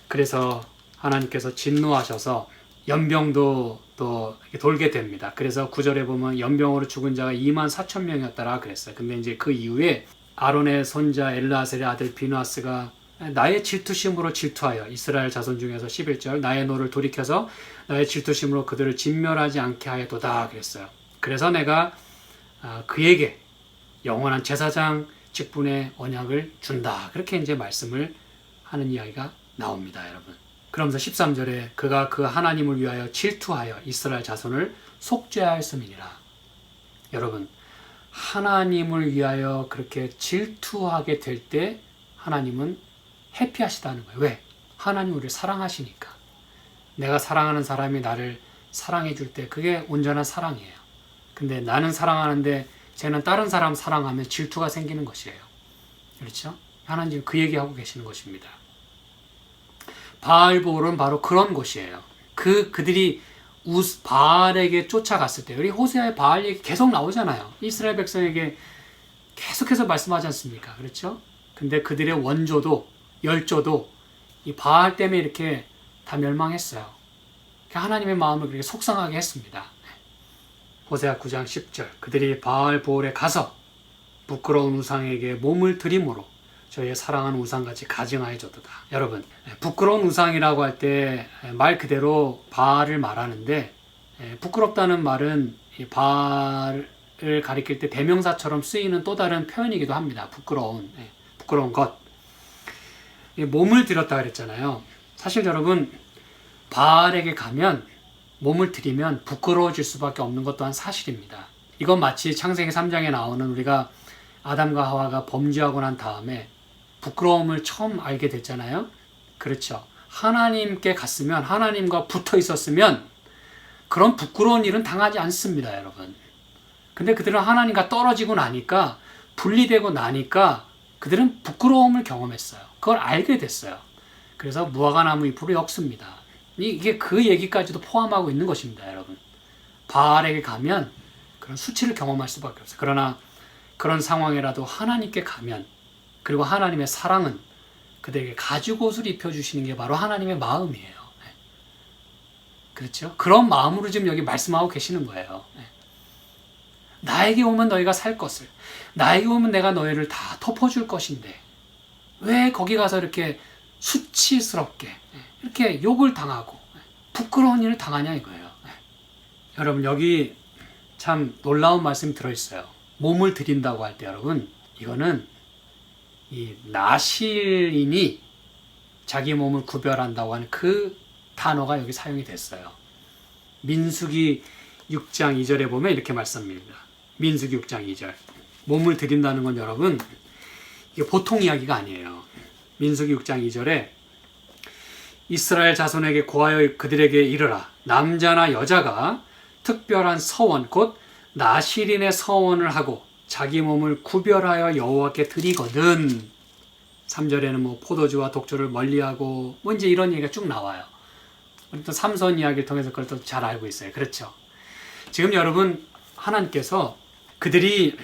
그래서 하나님께서 진노하셔서 연병도 또 돌게 됩니다. 그래서 9절에 보면 연병으로 죽은 자가 24,000명이었다라 그랬어요. 근데 이제 그 이후에 아론의 손자 엘르아셀의 아들 비누아스가 나의 질투심으로 질투하여 이스라엘 자손 중에서 11절 나의 노를 돌이켜서 나의 질투심으로 그들을 진멸하지 않게 하였도다 그랬어요. 그래서 내가 그에게 영원한 제사장 직분의 언약을 준다. 그렇게 이제 말씀을 하는 이야기가 나옵니다, 여러분. 그러면서 13절에 그가 그 하나님을 위하여 질투하여 이스라엘 자손을 속죄하였음이니라. 여러분, 하나님을 위하여 그렇게 질투하게 될 때 하나님은 해피하시다는 거예요. 왜? 하나님 우리를 사랑하시니까. 내가 사랑하는 사람이 나를 사랑해 줄 때 그게 온전한 사랑이에요. 근데 나는 사랑하는데 쟤는 다른 사람 사랑하면 질투가 생기는 것이에요. 그렇죠? 하나님 그 얘기하고 계시는 것입니다. 바알볼은 바로 그런 곳이에요. 그들이 바알에게 쫓아갔을 때, 우리 호세아의 바알 얘기 계속 나오잖아요. 이스라엘 백성에게 계속해서 말씀하지 않습니까? 그렇죠? 근데 그들의 원조도 열조도 이 바알 때문에 이렇게 다 멸망했어요. 하나님의 마음을 그렇게 속상하게 했습니다. 호세아 9장 10절 그들이 바알볼에 가서 부끄러운 우상에게 몸을 들이므로 저희의 사랑하는 우상같이 가증하여졌도다. 여러분, 부끄러운 우상이라고 할 때 말 그대로 바알을 말하는데, 부끄럽다는 말은 바알을 가리킬 때 대명사처럼 쓰이는 또 다른 표현이기도 합니다. 부끄러운 것. 몸을 들였다 그랬잖아요. 사실 여러분, 바알에게 가면 몸을 들이면 부끄러워질 수밖에 없는 것 또한 사실입니다. 이건 마치 창세기 3장에 나오는 우리가 아담과 하와가 범죄하고 난 다음에 부끄러움을 처음 알게 됐잖아요. 그렇죠. 하나님께 갔으면, 하나님과 붙어 있었으면 그런 부끄러운 일은 당하지 않습니다, 여러분. 근데 그들은 하나님과 떨어지고 나니까, 분리되고 나니까 그들은 부끄러움을 경험했어요. 그걸 알게 됐어요. 그래서 무화과나무 잎으로 엮습니다. 이게 그 얘기까지도 포함하고 있는 것입니다, 여러분. 바알에게 가면 그런 수치를 경험할 수밖에 없어요. 그러나 그런 상황이라도 하나님께 가면, 그리고 하나님의 사랑은 그들에게 가죽옷을 입혀주시는 게 바로 하나님의 마음이에요. 그렇죠? 그런 마음으로 지금 여기 말씀하고 계시는 거예요. 나에게 오면 너희가 살 것을, 나에게 오면 내가 너희를 다 덮어줄 것인데 왜 거기 가서 이렇게 수치스럽게 이렇게 욕을 당하고 부끄러운 일을 당하냐 이거예요. 여러분, 여기 참 놀라운 말씀이 들어있어요. 몸을 드린다고 할 때 여러분, 이거는 이 나실인이 자기 몸을 구별한다고 하는 그 단어가 여기 사용이 됐어요. 민수기 6장 2절에 보면 이렇게 말씀합니다. 민수기 6장 2절. 몸을 드린다는 건 여러분, 이게 보통 이야기가 아니에요. 민수기 6장 2절에 이스라엘 자손에게 고하여 그들에게 이르라. 남자나 여자가 특별한 서원, 곧 나실인의 서원을 하고 자기 몸을 구별하여 여호와께 드리거든. 3절에는 뭐 포도주와 독주를 멀리하고 뭐 이제 이런 얘기가 쭉 나와요. 우리 또 삼손 이야기를 통해서 그걸 또 잘 알고 있어요. 그렇죠? 지금 여러분, 하나님께서 그들이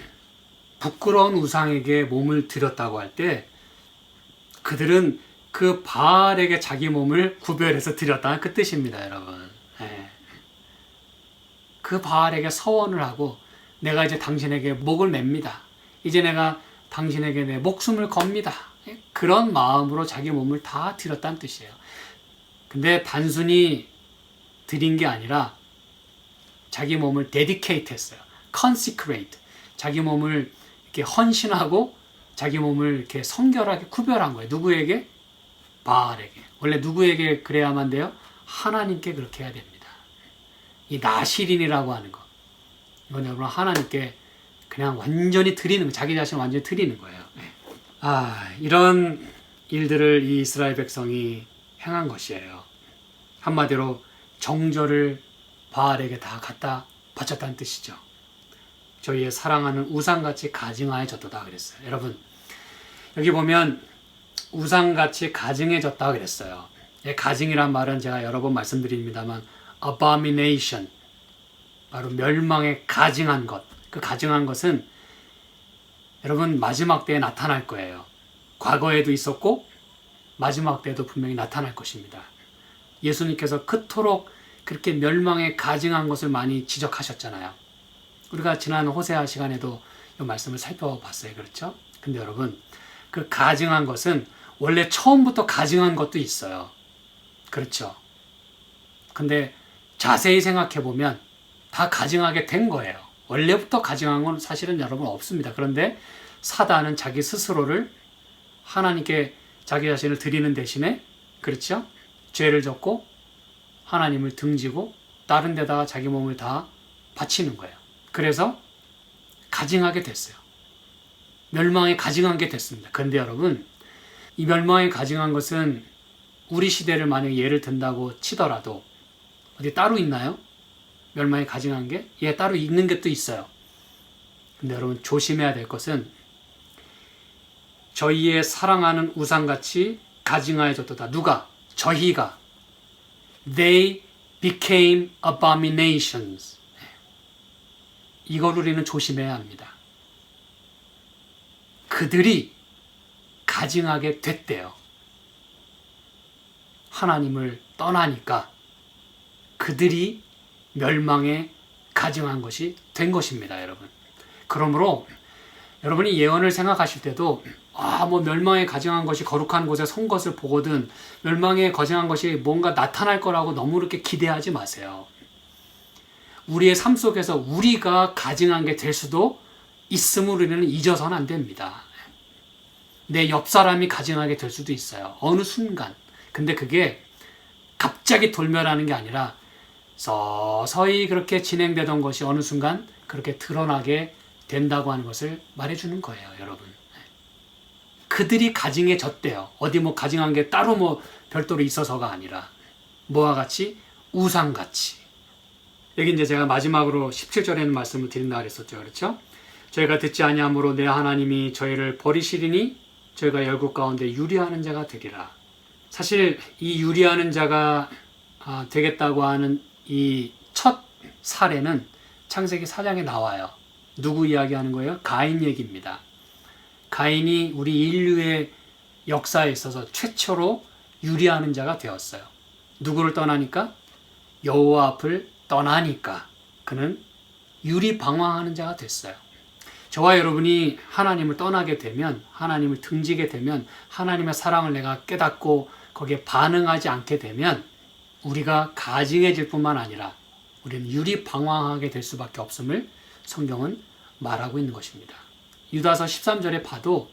부끄러운 우상에게 몸을 드렸다고 할 때 그들은 그 바알에게 자기 몸을 구별해서 드렸다는 그 뜻입니다, 여러분. 그 바알에게 서원을 하고 내가 이제 당신에게 목을 맵니다. 이제 내가 당신에게 내 목숨을 겁니다. 그런 마음으로 자기 몸을 다 드렸다는 뜻이에요. 근데 단순히 드린 게 아니라 자기 몸을 dedicate 했어요. consecrate. 자기 몸을 이렇게 헌신하고 자기 몸을 이렇게 성결하게 구별한 거예요. 누구에게? 바알에게. 원래 누구에게 그래야만 돼요? 하나님께 그렇게 해야 됩니다. 이 나실인이라고 하는 거. 이건 여러분 하나님께 그냥 완전히 드리는 거, 자기 자신을 완전히 드리는 거예요. 이런 일들을 이 이스라엘 백성이 행한 것이에요. 한마디로 정절을 바알에게 다 갖다 바쳤다는 뜻이죠. 저희의 사랑하는 우상같이 가증하여졌다 그랬어요. 여러분, 여기 보면 우상같이 가증해졌다 그랬어요. 가증이란 말은 제가 여러 번 말씀드립니다만 abomination, 바로 멸망에 가증한 것. 그 가증한 것은 여러분 마지막 때에 나타날 거예요. 과거에도 있었고 마지막 때에도 분명히 나타날 것입니다. 예수님께서 그토록 그렇게 멸망에 가증한 것을 많이 지적하셨잖아요. 우리가 지난 호세아 시간에도 이 말씀을 살펴봤어요. 그렇죠? 근데 여러분, 그 가증한 것은 원래 처음부터 가증한 것도 있어요. 그렇죠? 근데 자세히 생각해 보면 다 가증하게 된 거예요. 원래부터 가증한 건 사실은 여러분 없습니다. 그런데 사단은 자기 스스로를 하나님께 자기 자신을 드리는 대신에, 그렇죠? 죄를 졌고 하나님을 등지고 다른 데다가 자기 몸을 다 바치는 거예요. 그래서 가증하게 됐어요. 멸망에 가증한 게 됐습니다. 그런데 여러분, 이 멸망에 가증한 것은 우리 시대를 만약 예를 든다고 치더라도 어디 따로 있나요? 멸망에 가증한 게? 따로 있는 게 또 있어요. 근데 여러분 조심해야 될 것은 저희의 사랑하는 우상같이 가증하여졌도다. 누가? 저희가. They became abominations. 이걸 우리는 조심해야 합니다. 그들이 가증하게 됐대요. 하나님을 떠나니까 그들이 멸망에 가증한 것이 된 것입니다, 여러분. 그러므로 여러분이 예언을 생각하실 때도 뭐 멸망에 가증한 것이 거룩한 곳에 선 것을 보거든 멸망에 가증한 것이 뭔가 나타날 거라고 너무 그렇게 기대하지 마세요. 우리의 삶 속에서 우리가 가증한 게 될 수도 있음을 우리는 잊어서는 안 됩니다. 내 옆 사람이 가증하게 될 수도 있어요. 어느 순간. 근데 그게 갑자기 돌멸하는 게 아니라 서서히 그렇게 진행되던 것이 어느 순간 그렇게 드러나게 된다고 하는 것을 말해주는 거예요, 여러분. 그들이 가증해졌대요. 어디 뭐 가증한 게 따로 뭐 별도로 있어서가 아니라 뭐와 같이? 우상같이. 여기 이제 제가 마지막으로 17절에는 말씀을 드린다 그랬었죠. 그렇죠? 저희가 듣지 아니함으로 내 하나님이 저희를 버리시리니 저희가 열국 가운데 유리하는 자가 되리라. 사실 이 유리하는 자가 되겠다고 하는 이 첫 사례는 창세기 4장에 나와요. 누구 이야기하는 거예요? 가인 얘기입니다. 가인이 우리 인류의 역사에 있어서 최초로 유리하는 자가 되었어요. 누구를 떠나니까? 여호와 앞을 떠나니까 그는 유리방황하는 자가 됐어요. 저와 여러분이 하나님을 떠나게 되면, 하나님을 등지게 되면, 하나님의 사랑을 내가 깨닫고 거기에 반응하지 않게 되면 우리가 가증해질 뿐만 아니라 우리는 유리방황하게 될 수밖에 없음을 성경은 말하고 있는 것입니다. 유다서 13절에 봐도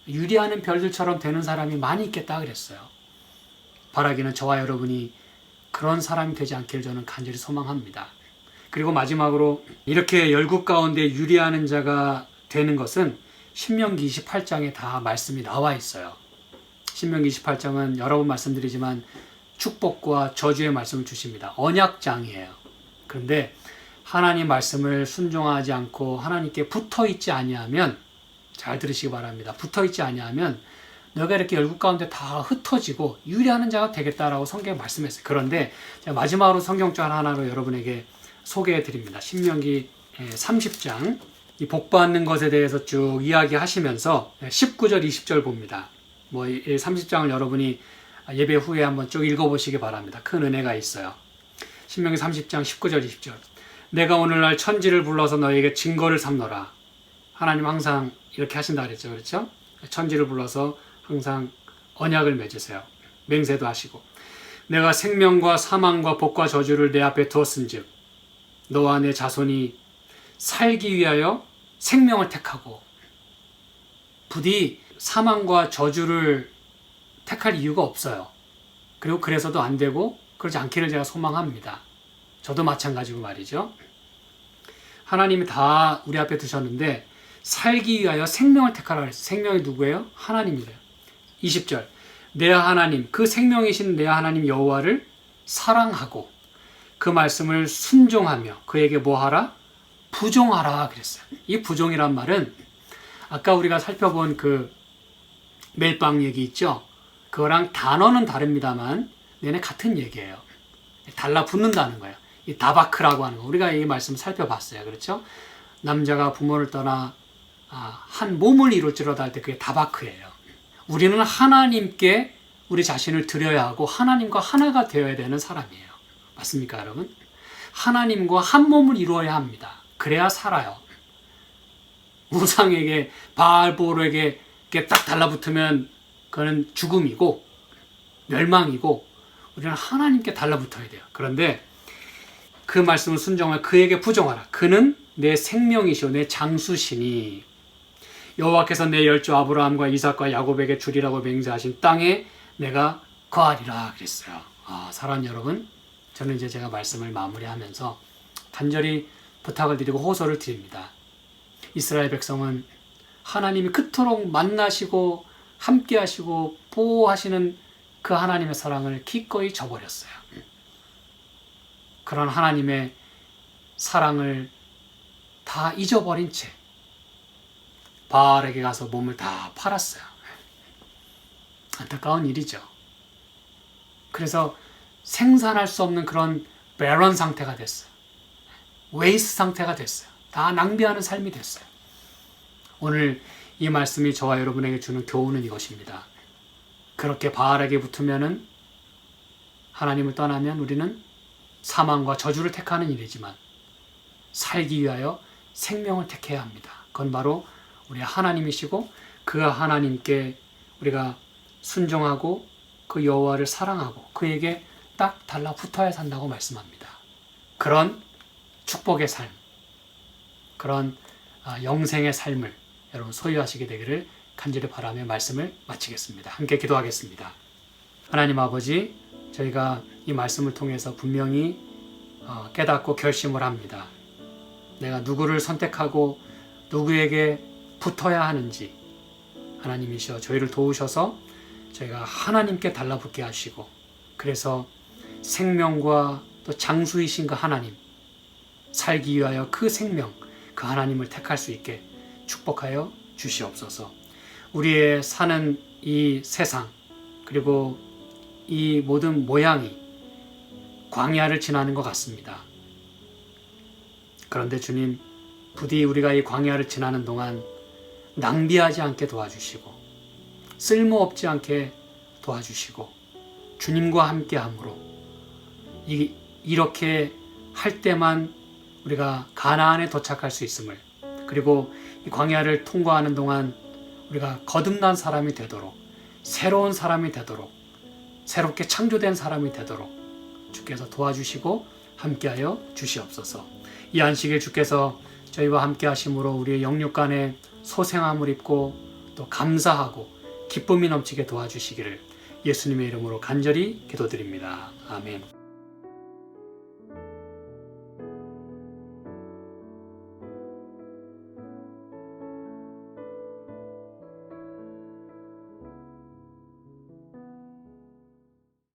유리하는 별들처럼 되는 사람이 많이 있겠다 그랬어요. 바라기는 저와 여러분이 그런 사람이 되지 않기를 저는 간절히 소망합니다. 그리고 마지막으로 이렇게 열국 가운데 유리하는 자가 되는 것은 신명기 28장에 다 말씀이 나와 있어요. 신명기 28장은 여러 번 말씀드리지만 축복과 저주의 말씀을 주십니다. 언약장이에요. 그런데 하나님 말씀을 순종하지 않고 하나님께 붙어있지 아니하면, 잘 들으시기 바랍니다. 붙어있지 아니하면 너가 이렇게 열국 가운데 다 흩어지고 유리하는 자가 되겠다라고 성경에 말씀했어요. 그런데 제가 마지막으로 성경절 하나로 여러분에게 소개해 드립니다. 신명기 30장 이 복받는 것에 대해서 쭉 이야기하시면서 19절 20절 봅니다. 이 30장을 여러분이 예배 후에 한번 쭉 읽어보시기 바랍니다. 큰 은혜가 있어요. 신명기 30장 19절 20절. 내가 오늘날 천지를 불러서 너에게 증거를 삼노라. 하나님 항상 이렇게 하신다 그랬죠. 그렇죠? 천지를 불러서 항상 언약을 맺으세요. 맹세도 하시고. 내가 생명과 사망과 복과 저주를 내 앞에 두었은즉 너와 내 자손이 살기 위하여 생명을 택하고, 부디 사망과 저주를 택할 이유가 없어요. 그리고 그래서도 안 되고 그러지 않기를 제가 소망합니다. 저도 마찬가지고 말이죠. 하나님이 다 우리 앞에 두셨는데 살기 위하여 생명을 택하라 그랬어요. 생명이 누구예요? 하나님이래요. 20절. 내 하나님, 그 생명이신 내 하나님 여호와를 사랑하고 그 말씀을 순종하며 그에게 뭐하라? 부종하라 그랬어요. 이 부종이란 말은 아까 우리가 살펴본 그 멜빵 얘기 있죠? 그거랑 단어는 다릅니다만 내내 같은 얘기예요. 달라붙는다는 거예요. 이 다바크라고 하는 거. 우리가 이 말씀 살펴봤어요. 그렇죠? 남자가 부모를 떠나 한 몸을 이룰지로다 할 때 그게 다바크예요. 우리는 하나님께 우리 자신을 드려야 하고 하나님과 하나가 되어야 되는 사람이에요. 맞습니까, 여러분? 하나님과 한 몸을 이루어야 합니다. 그래야 살아요. 우상에게, 바알보르에게 딱 달라붙으면 그거는 죽음이고 멸망이고 우리는 하나님께 달라붙어야 돼요. 그런데 그 말씀을 순종하여 그에게 부종하라. 그는 내 생명이시오 내 장수시니 여호와께서 내 열조 아브라함과 이삭과 야곱에게 주리라고 맹세하신 땅에 내가 거하리라 그랬어요. 사랑하는 여러분, 저는 이제 제가 말씀을 마무리하면서 간절히 부탁을 드리고 호소를 드립니다. 이스라엘 백성은 하나님이 그토록 만나시고 함께 하시고 보호하시는 그 하나님의 사랑을 기꺼이 저버렸어요. 그런 하나님의 사랑을 다 잊어버린 채 바알에게 가서 몸을 다 팔았어요. 안타까운 일이죠. 그래서 생산할 수 없는 그런 배런 상태가 됐어요. 웨이스 상태가 됐어요. 다 낭비하는 삶이 됐어요. 오늘 이 말씀이 저와 여러분에게 주는 교훈은 이것입니다. 그렇게 바알에게 붙으면은 하나님을 떠나면 우리는 사망과 저주를 택하는 일이지만 살기 위하여 생명을 택해야 합니다. 그건 바로 우리 하나님이시고 그 하나님께 우리가 순종하고 그 여호와를 사랑하고 그에게 딱 달라붙어야 산다고 말씀합니다. 그런 축복의 삶, 그런 영생의 삶을 여러분 소유하시게 되기를 간절히 바라며 말씀을 마치겠습니다. 함께 기도하겠습니다. 하나님 아버지, 저희가 이 말씀을 통해서 분명히 깨닫고 결심을 합니다. 내가 누구를 선택하고 누구에게 붙어야 하는지 하나님이시여 저희를 도우셔서 저희가 하나님께 달라붙게 하시고, 그래서 생명과 또 장수이신 그 하나님, 살기 위하여 그 생명, 그 하나님을 택할 수 있게 축복하여 주시옵소서. 우리의 사는 이 세상, 그리고 이 모든 모양이 광야를 지나는 것 같습니다. 그런데 주님, 부디 우리가 이 광야를 지나는 동안 낭비하지 않게 도와주시고 쓸모없지 않게 도와주시고 주님과 함께함으로 이렇게 할 때만 우리가 가나안에 도착할 수 있음을, 그리고 이 광야를 통과하는 동안 우리가 거듭난 사람이 되도록, 새로운 사람이 되도록, 새롭게 창조된 사람이 되도록 주께서 도와주시고 함께하여 주시옵소서. 이 안식일 주께서 저희와 함께 하심으로 우리의 영육간에 소생함을 입고 또 감사하고 기쁨이 넘치게 도와주시기를 예수님의 이름으로 간절히 기도드립니다. 아멘.